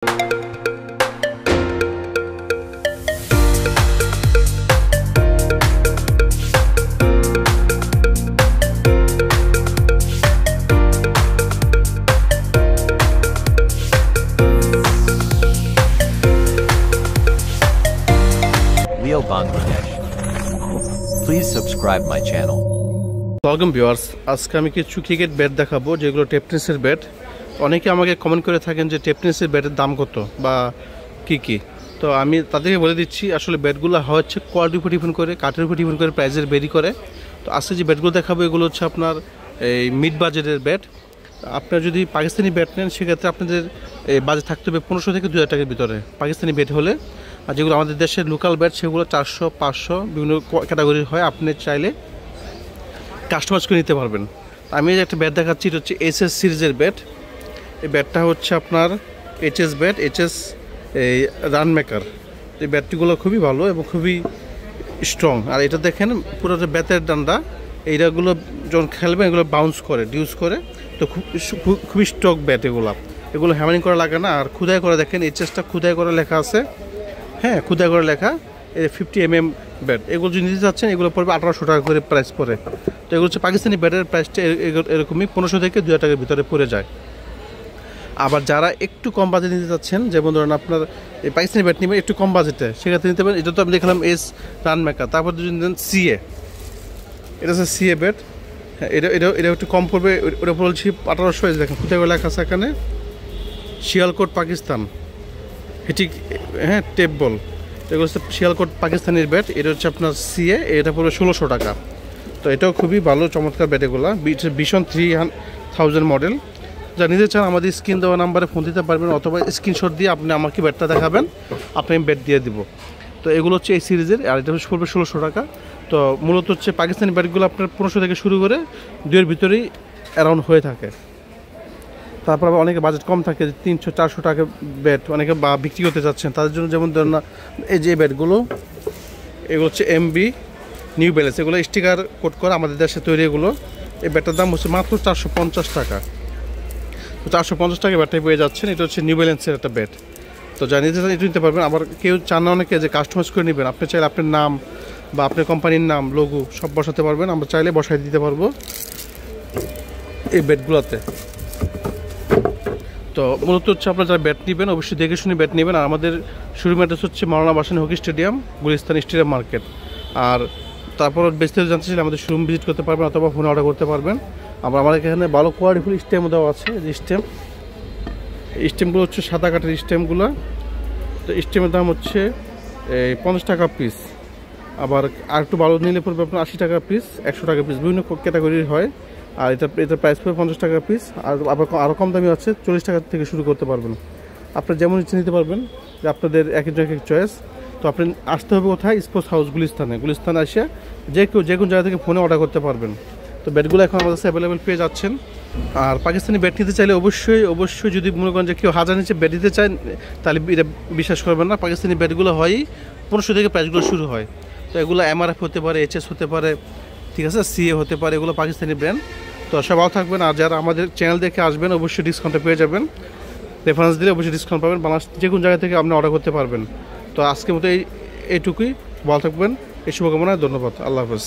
Leo Bangladesh. Please subscribe my channel. Welcome viewers, আজকে আমি কিছু ক্রিকেট ব্যাট দেখাবো যেগুলো টেপটেনিসের ব্যাট। অনেকে আমাকে কমেন্ট করে থাকেন যে টেপটেনিসের ব্যাটের দাম কত বা কি তো আমি তাদেরকে বলে দিচ্ছি আসলে ব্যাটগুলো হচ্ছে কোয়ালিটির উপর ডিপেন্ড করে, কাঠের উপর ডিপেন্ড করে প্রাইসের ভেরি করে। তো আজকে যে ব্যাটগুলো দেখাবো এগুলো হচ্ছে আপনার এই মিড বাজেটের ব্যাট। আপনারা যদি পাকিস্তানি ব্যাট নেন সেক্ষেত্রে আপনাদের বাজেট থাকতে হবে 1500 থেকে 2000 টাকার ভিতরে পাকিস্তানি ব্যাট হলে। আর যেগুলো আমাদের দেশের লোকাল ব্যাট সেগুলো 400 500 বিভিন্ন ক্যাটাগরির হয়। আপনি চাইলে কাস্টমাইজ করে নিতে পারবেন। আমি যে একটা ব্যাট দেখাচ্ছি এটা হচ্ছে এইচএস সিরিজের ব্যাট। এই ব্যাটটা হচ্ছে আপনার এইচএস ব্যাট, এইচএস এই রান মেকার। এই ব্যাটটিগুলো খুবই ভালো এবং খুবই স্ট্রং। আর এটা দেখেন পুরো যে ব্যাটের ডান্ডা এইগুলো যখন খেলবেন এগুলো বাউন্স করে, ডিউস করে, তো খুবই স্ট্রং ব্যাট। এগুলো হ্যামারিং করা লাগে না। আর খুদাই করে দেখেন এইচএসটা খুদাই করে লেখা আছে, হ্যাঁ খুদাই করে লেখা। 50 mm ব্যাট। এগুলো যদি নিতে চাচ্ছেন এগুলো পড়বে 1800 টাকা করে প্রাইস পড়ে। তো এগুলো হচ্ছে পাকিস্তানি ব্যাটের প্রাইসটা এরকমই 1500 থেকে 2000 টাকার ভিতরে পড়ে যায়। আবার যারা একটু কম বাজেটে নিতে চাচ্ছেন, যেমন ধরেন আপনার এই পাকিস্তানি ব্যাট নেবেন একটু কম বাজেটে, সেক্ষেত্রে নিতে পারেন। এটা তো আমি দেখলাম এস রান মেকার। তারপর যদি নেন সিএ, এটা হচ্ছে সিএ ব্যাট। হ্যাঁ এটা একটু কম পড়বে, ওটা বলছি 1800। দেখেন কোথায় লেখা আছে এখানে শিয়ালকোট পাকিস্তান হিটিক, হ্যাঁ টেপ বল। এগুলো হচ্ছে শিয়ালকোট পাকিস্তানের ব্যাট। এটা হচ্ছে আপনার সিএ, এটা পড়বে 1600 টাকা। তো এটাও খুবই ভালো চমৎকার ব্যাট। এগুলো ভীষণ 3000 মডেল। যা নিতে চান আমাদের স্ক্রিন দেওয়া নাম্বারে ফোন দিতে পারবেন, অথবা স্ক্রিনশট দিয়ে আপনি আমাকে ব্যাটটা দেখাবেন, আপনি আমি ব্যাট দিয়ে দিব। তো এগুলো হচ্ছে এই সিরিজের। আর এটা পড়বে 1600 টাকা। তো মূলত হচ্ছে পাকিস্তানি ব্যাটগুলো আপনার 1500 থেকে শুরু করে 2 এর ভিতরেই অ্যারাউন্ড হয়ে থাকে। তারপর আবার অনেকে বাজেট কম থাকে, 300-400 টাকা ব্যাট অনেকে বা বিক্রি করতে চাচ্ছেন তাদের জন্য। যেমন ধরেন না এই যে ব্যাটগুলো, এগুলো হচ্ছে এমবি নিউ ব্যালেন্স, এগুলো স্টিকার কোট করা আমাদের দেশে তৈরি। এগুলো এই ব্যাটটার দাম হচ্ছে মাত্র 450 টাকা। তো 450 টাকা ব্যাটটাই পেয়ে যাচ্ছেন। এটা হচ্ছে নিউ ব্যালেন্সের একটা ব্যাট। তো যা নিতে চান এটা নিতে পারবেন। আবার কেউ চান না অনেকে যে কাস্টমাইজ করে নেবেন, আপনি চাইলে আপনার নাম বা আপনার কোম্পানির নাম, লোগো সব বসাতে পারবেন। আমরা চাইলে বসাই দিতে পারবো এই ব্যাটগুলোতে। তো মূলত হচ্ছে আপনারা যারা ব্যাট নেবেন অবশ্যই দেখে শুনে ব্যাট নেবেন। আর আমাদের শোরুম অ্যাড্রেস হচ্ছে Maulana Bhasani hockey stadium, Gulistan stadium market. আর তারপর বিস্তারিত জানতে চাইলে আমাদের শোরুম ভিজিট করতে পারবেন অথবা ফোনে অর্ডার করতে পারবেন। আবার আমাদের এখানে ভালো কোয়ালিটিফুল স্টেম দেওয়া আছে। যে স্টেমগুলো হচ্ছে সাদা কাঠের স্টেমগুলো। তো স্টেমের দাম হচ্ছে 50 টাকা পিস। আবার আর একটু ভালো নিলে পড়বে আপনার 80 টাকা পিস, 100 টাকা পিস, বিভিন্ন ক্যাটাগরির হয়। আর এটা প্রাইস পড়বে 50 টাকা পিস। আর আবার আরও কম দামি আছে, 40 টাকা থেকে শুরু করতে পারবেন। আপনার যেমন ইচ্ছে নিতে পারবেন, যে আপনাদের এক এক চয়েস। তো আপনি আসতে হবে কোথায়, স্পোর্টস হাউস গুলিস্তানে আসে যে কোনো জায়গা থেকে ফোনে অর্ডার করতে পারবেন। তো ব্যাটগুলো এখন আমাদের কাছে অ্যাভেলেবেল পেয়ে যাচ্ছেন। আর পাকিস্তানি ব্যাট নিতে চাইলে অবশ্যই যদি মনে করেন যে কেউ 1000 নিচে ব্যাট দিতে চায় তাহলে এটা বিশ্বাস করবেন না। পাকিস্তানি ব্যাটগুলো হয়ই 1500 থেকে প্রাইসগুলো শুরু হয়। তো এগুলো এমআরএফ হতে পারে, এইচএস হতে পারে, ঠিক আছে, সিএ হতে পারে, এগুলো পাকিস্তানি ব্র্যান্ড। তো সব ভালো থাকবেন। আর যারা আমাদের চ্যানেল দেখে আসবেন অবশ্যই ডিসকাউন্টটা পেয়ে যাবেন। রেফারেন্স দিলে অবশ্যই ডিসকাউন্ট পাবেন। বাংলাদেশ যে কোনো জায়গা থেকে আপনি অর্ডার করতে পারবেন। তো আজকের মতো এইটুকুই। ভালো থাকবেন, এই শুভকামনায় ধন্যবাদ। আল্লাহ হাফেজ।